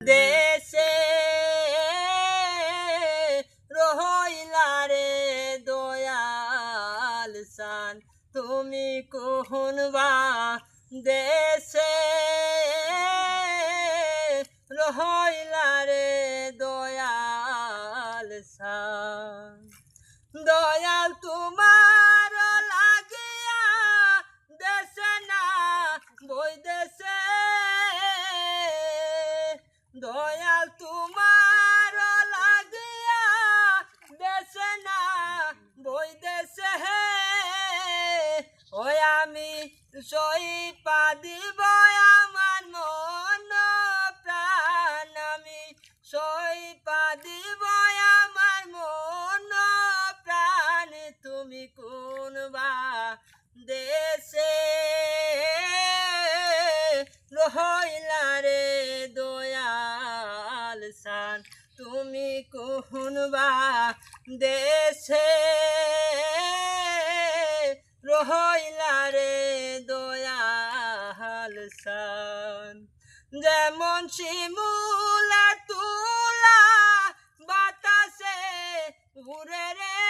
দেশে রহিলা রে দয়াল সান তুমি কোন বা দেশে রহিলা রে দয়াল সান দয়াল তোমার লাগিয়া দেশে না বৈদেশে দয়াল তোমার লাগিয়া দেশে না বৈদেশে ওই আমি সই পা দিব আমার মন প্রাণ আমি সই পা দিব আমার মন প্রাণ তুমি কোন বা দেশে রহিলা রে দয়াল সান তুমি কোন বা দেশে রহিলা রে দয়াল সান যেমন শিমুলা তুলা বাতাসে উড়ে রে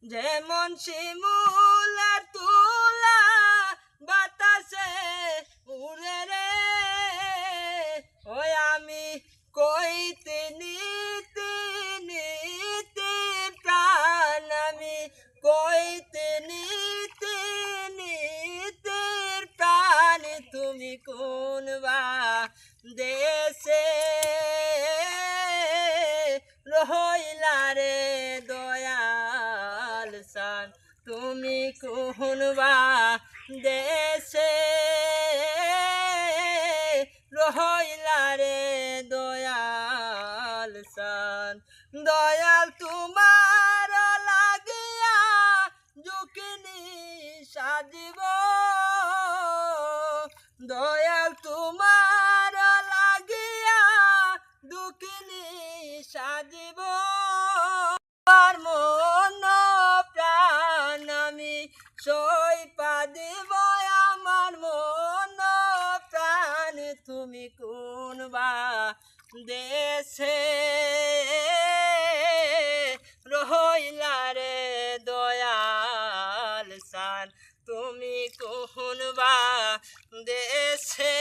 যেমন শিমুলা তুলা বাতাসে উড়ে রে ওই আমি কইতে নীতি নীতি প্রাণ আমি কইতে নীতি নীতির প্রাণ তুমি কোন বা দেশে রহিলা রে দয়াল সান তুমি কোন বা দেশে রহিলা রে দয়াল সান দয়াল তোমার লাগিয়া যুকিনি সাজিব দয়াল তোমার লাগিয়া দুকিনি সাজিব আর মন প্রাণ আমি সই পা দিব আমার মন প্রাণ তুমি কোন বা দেশে রহিলা রে দয়াল সান তুমি কোন বা দেশে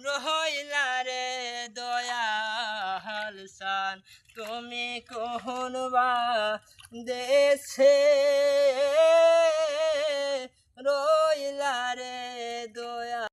রহিলা রে দয়াল সান তুমি কোন বা দেশে রহিলা রে